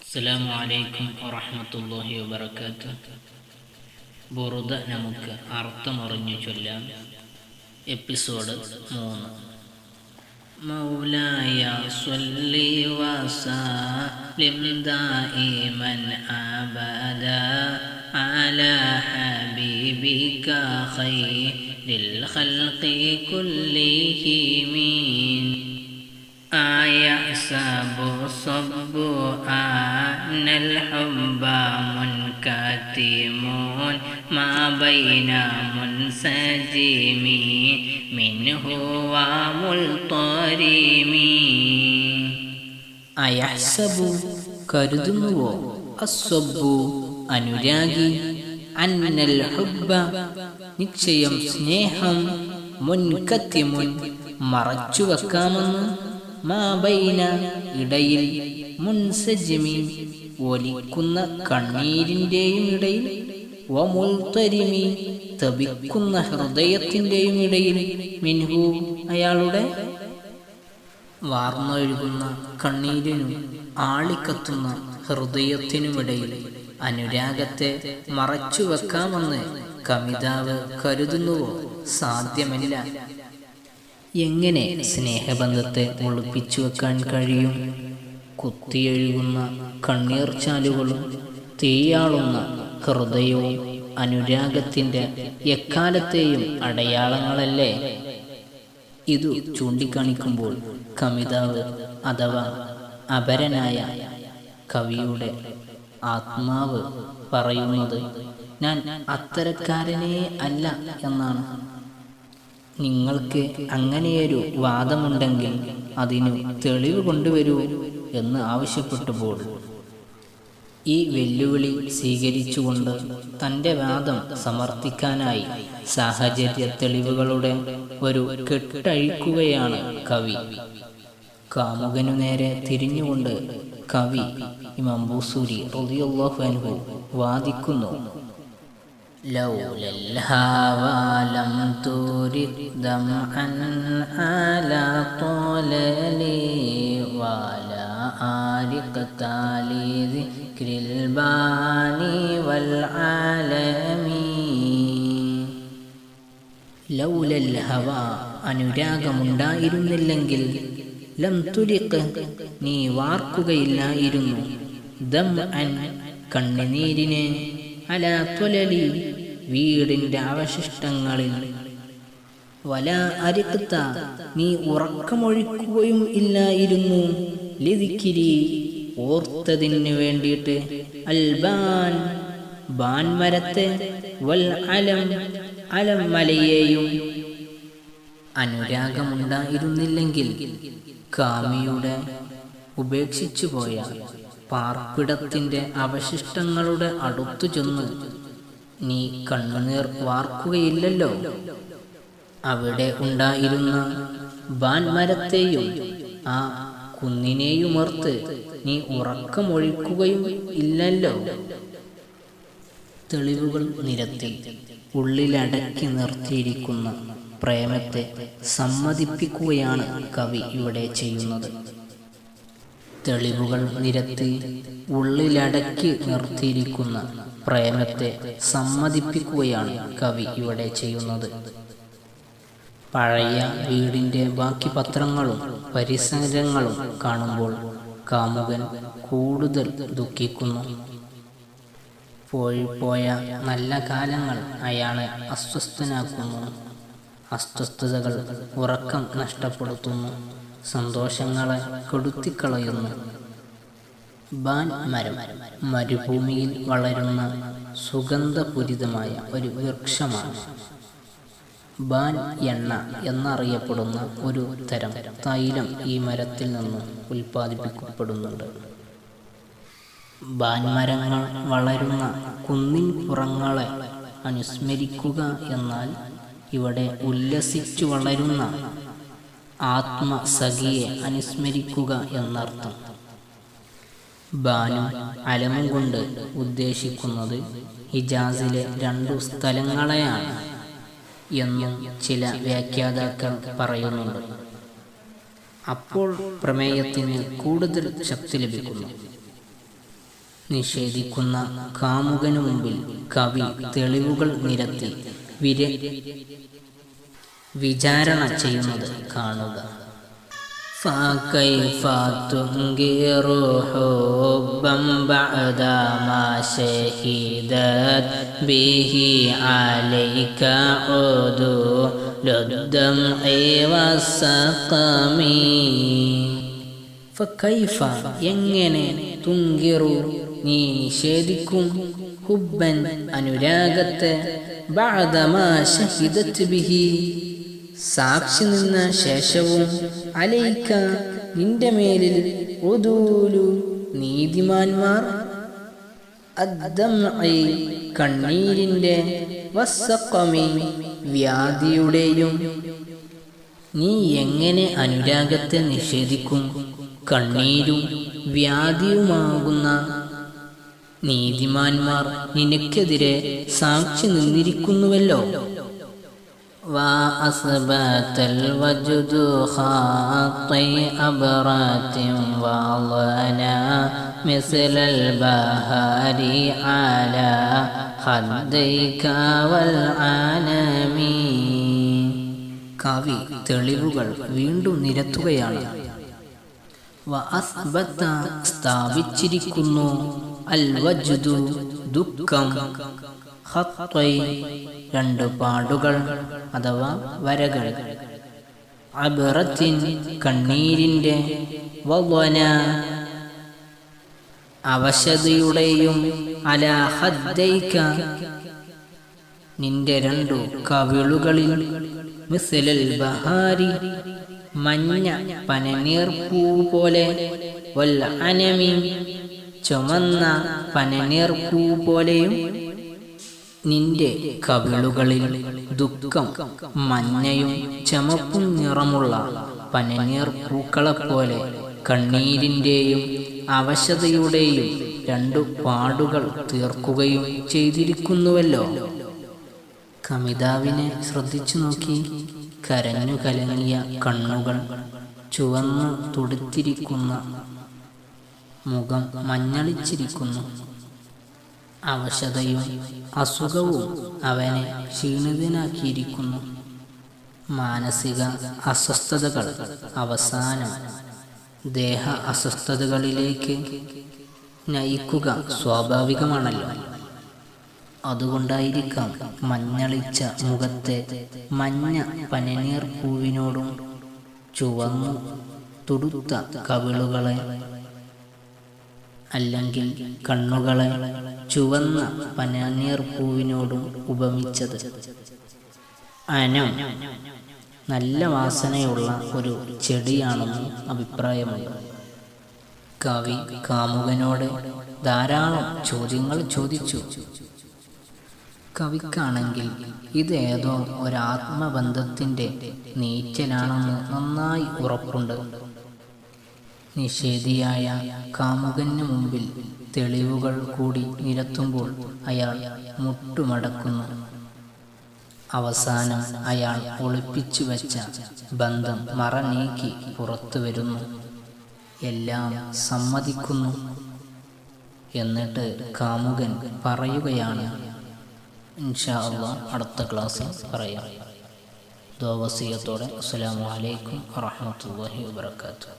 അസ്സലാമു അലൈക്കും വറഹ്മത്തുള്ളാഹി വബറകാതുഹു. ബുറുദ നമുക്ക് അർത്ഥമറിഞ്ഞു ചൊല്ലാം. എപ്പിസോഡ് 3. മൗലായ സ്വല്ലി വസല്ലിം ദായിമൻ അബദ അലാ ഹബീബിക ഖൈറിൽ ഖൽഖി കുല്ലിഹിം. أيحسب الصب أن الحب منكتم ما بين منسجم منه وملطرم. അയഹ്സബു കരുതുന്നുവോ, അസ്സബ്ബു അനുരാഗി, അന്നൽ ഹുബ്ബ നിശ്ചയം സ്നേഹം, മുൻകത്തിമുൻ മറച്ചു വെക്കാമെന്ന്, മാ ബൈന ഇടയിൽ, മുൻസജിമി ഒലിക്കുന്ന കണ്ണീരിന്റെയും ഇടയിൽ, വമുൽത്തരിമി തപിക്കുന്ന ഹൃദയത്തിന്റെയും ഇടയിൽ, മിൻഹു അയാളുടെ വാർന്നൊഴുകുന്ന കണ്ണീരിനും ആളിക്കത്തുന്ന ഹൃദയത്തിനുമിടയിൽ അനുരാഗത്തെ മറച്ചു വെക്കാമെന്ന് കവിതാവ് കരുതുന്നുവോ? സാധ്യമല്ല. എങ്ങനെ സ്നേഹബന്ധത്തെ ഒളിപ്പിച്ചു വെക്കാൻ കഴിയും? കുത്തിയൊഴുകുന്ന കണ്ണീർ ചാലുകളും തീയാളുന്ന ഹൃദയവും അനുരാഗത്തിന്റെ എക്കാലത്തെയും അടയാളങ്ങളല്ലേ? ഇതു ചൂണ്ടിക്കാണിക്കുമ്പോൾ കവിതാവ് അഥവാ അപരനായ കവിയുടെ ആത്മാവ് പറയുന്നത് ഞാൻ അത്തരക്കാരനേ അല്ല എന്നാണ്. നിങ്ങൾക്ക് അങ്ങനെയൊരു വാദമുണ്ടെങ്കിൽ അതിനു തെളിവ് കൊണ്ടുവരൂ എന്ന് ആവശ്യപ്പെട്ടപ്പോൾ ഈ വെല്ലുവിളി സ്വീകരിച്ചുകൊണ്ട് തൻ്റെ വാദം സമർത്ഥിക്കാനായി സാഹചര്യ തെളിവുകളുടെ ഒരു കെട്ടഴിക്കുകയാണ് കവി. കാമുകനു നേരെ തിരിഞ്ഞുകൊണ്ട് കവി ഇമാം ബൂസൂരി റളിയല്ലാഹു അൻഹു വാദിക്കുന്നു. ലൗലൽ ഹവാ ലം തുരിദ് ദംഅൻ അലാ ത്വലലി വലാ ആരിഖത ലി ദിക്രിൽ ബാനി വൽ ആലമി. ലൗലൽ ഹവാ അനുരാഗമുണ്ടായിരുന്നില്ലെങ്കിൽ, ലം തുരിഖ് നീ വാർക്കുകയില്ലായിരുന്നു, ദംഅൻ കണ്ണുനീരിനെ, അലാ ത്വലലി വീടിന്റെ അവശിഷ്ടങ്ങളിൽ, വലാ അരിഖ്ത നീ ഉറക്കമൊഴിക്കുകയും ഇല്ലായിരുന്നു, ലിദിക്രി ഓർത്തതിന് വേണ്ടിയിട്ട്, അൽബാൻ ബാൻമരത്തെ, വൽ അലം അലം മലയെയും. അനുരാഗമുണ്ടായിരുന്നില്ലെങ്കിൽ കാമിയുടെ ഉപേക്ഷിച്ചുപോയ പാർപ്പിടത്തിന്റെ അവശിഷ്ടങ്ങളുടെ അടുത്തു ചെന്ന് നീ കണ്ണുനീർ വാർക്കുകയില്ലല്ലോ. അവിടെ ഉണ്ടായിരുന്ന ബാൻമരത്തെയും ആ കുന്നിനെയുമോർത്ത് നീ ഉറക്കമൊഴിക്കുകയും ഇല്ലല്ലോ. തെളിവുകൾ നിരത്തി ഉള്ളിലടക്കി നിർത്തിയിരിക്കുന്ന പ്രേമത്തെ സമ്മതിപ്പിക്കുകയാണ് കവി ഇവിടെ ചെയ്യുന്നത്. തെളിവുകൾ നിരത്തി ഉള്ളിലടക്കി നിർത്തിയിരിക്കുന്ന പ്രേമത്തെ സമ്മതിപ്പിക്കുകയാണ് കവി ഇവിടെ ചെയ്യുന്നത്. പഴയ വീടിന്റെ ബാക്കി പത്രങ്ങളും പരിസരങ്ങളും കാണുമ്പോൾ കാമുകൻ കൂടുതൽ ദുഃഖിക്കുന്നു. പോയ നല്ല കാലങ്ങൾ അയാളെ അസ്വസ്ഥനാക്കുന്നു. അസ്വസ്ഥതകൾ ഉറക്കം നഷ്ടപ്പെടുത്തുന്നു, സന്തോഷങ്ങളെ കെടുത്തിക്കളയുന്നു. ബാൻ മരം മരുഭൂമിയിൽ വളരുന്ന സുഗന്ധപൂരിതമായ ഒരു വൃക്ഷമാണ്. ബാൻ എണ്ണ എന്നറിയപ്പെടുന്ന ഒരു തരം തൈലം ഈ മരത്തിൽ നിന്ന് ഉൽപ്പാദിപ്പിക്കപ്പെടുന്നുണ്ട്. ബാൻമരങ്ങൾ വളരുന്ന കുന്നിൻ പുറങ്ങളെ അനുസ്മരിക്കുക എന്നാൽ ഇവിടെ ഉല്ലസിച്ചു വളരുന്ന ആത്മസഖിയെ അനുസ്മരിക്കുക എന്നർത്ഥം. ബാനും അലമും കൊണ്ട് ഉദ്ദേശിക്കുന്നത് ഹിജാസിലെ 2 സ്ഥലങ്ങളെയാണ് എന്നും ചില വ്യാഖ്യാതാക്കൾ പറയുന്നുണ്ട്. അപ്പോൾ പ്രമേയത്തിന് കൂടുതൽ ശക്തി ലഭിക്കുന്നു. നിഷേധിക്കുന്ന കാമുകനു മുമ്പിൽ കവി തെളിവുകൾ നിരത്തി വിചാരണ ചെയ്യുന്നത് കാണുക. فكيف تنكر حبا بعدما شهدت به عليك عدول الدمع والسقم. فكيف എങ്ങനെ തുങ്കിറു നീ നിഷേധിക്കും ഹുബ്ബൻ അനുരാഗത്തെ ബഅദമാ ഷഹിദത് ബിഹി സാക്ഷി നിന്ന ശേഷവും അലൈക നിന്റെ മേലിൽ ഉദൂലു നീതിമാന്മാർ അദ്ദംഇ കണ്ണീരിന്റെ വസ്സഖമി വ്യാധിയുടെയും. നീ എങ്ങനെ അനുരാഗത്തെ നിഷേധിക്കും? കണ്ണീരും വ്യാധിയുമാകുന്ന നീതിമാന്മാർ നിനക്കെതിരെ സാക്ഷി നിന്നിരിക്കുന്നുവല്ലോ. وأثبت الوجد خاطي أبرات وظنا مثل البهار على خديك والعالم. കവി തെളിവുകൾ വീണ്ടും നിരത്തുകയാണ്. വഅസ്ബത സ്ഥാപിച്ചിരിക്കുന്നു അൽ വജ്ദു ദുഃഖം, ഖത്തൈ രണ്ട് പാടുകൾ അഥവാ വരകൾ, അബ്റത്തിൻ കണ്ണീരിന്റെ, വവന അവശതയുടെയും, അലാ ഖദ്ദൈക നിന്റെ രണ്ടു കവിളുകളിൽ, മിസ്ലൽ ബഹാരി മഞ്ഞ പനനീർപ്പൂ പോലെ, വൽ അനമി ചുമന്ന പനനീർപ്പൂ പോലെയും നിന്റെ കവിളുകളിൽ ദുഃഖം മഞ്ഞയും ചമപ്പും നിറമുള്ള പനനീർ പൂക്കളെപ്പോലെ കണ്ണീരിന്റെയും അവശതയുടെയും രണ്ടു പാടുകൾ തീർക്കുകയും ചെയ്തിരിക്കുന്നുവല്ലോ. കമിതാവിനെ ശ്രദ്ധിച്ചു നോക്കി. കരഞ്ഞു കലങ്ങിയ കണ്ണുകൾ, ചുവന്നു തുടുത്തിരിക്കുന്ന മുഖം മഞ്ഞളിച്ചിരിക്കുന്നു. അവശതയും അസുഖവും അവനെ ക്ഷീണിതനാക്കിയിരിക്കുന്നു. മാനസിക അസ്വസ്ഥതകൾ അവസാനം ദേഹ അസ്വസ്ഥതകളിലേക്ക് നയിക്കുക സ്വാഭാവികമാണല്ലോ. അതുകൊണ്ടായിരിക്കാം മഞ്ഞളിച്ച മുഖത്തെ മഞ്ഞ പനനീർ പൂവിനോടും ചുവന്നു തുടുത്ത കവിളുകളെ അല്ലെങ്കിൽ കണ്ണുകളെ ചുവന്ന പനനീർ പൂവിനോടും ഉപമിച്ചത്. അനം നല്ല വാസനയുള്ള ഒരു ചെടിയാണെന്ന് അഭിപ്രായമുണ്ട്. കവി കാമുകനോട് ധാരാളം ചോദ്യങ്ങൾ ചോദിച്ചു. കവിക്കാണെങ്കിൽ ഇതേതോ ഒരാത്മബന്ധത്തിൻ്റെ നീറ്റലാണെന്ന് നന്നായി ഉറപ്പുണ്ട്. നിഷേധിയായ കാമുകന് മുമ്പിൽ തെളിവുകൾ കൂടി നിരത്തുമ്പോൾ അയാൾ മുട്ടുമടക്കുന്നു. അവസാനം അയാൾ ഒളിപ്പിച്ചു വെച്ച ബന്ധം മറനീക്കി പുറത്തു വരുന്നു. എല്ലാം സമ്മതിക്കുന്നു. എന്നിട്ട് കാമുകൻ പറയുകയാണ്, ഇൻഷാ അല്ലാഹ് അടുത്ത ക്ലാസ്സിൽ പറയാം. ദുആ വസിയത്തോടെ അസ്സലാമു അലൈക്കും വറഹ്മത്തുള്ളാഹി വബറകാതുഹു.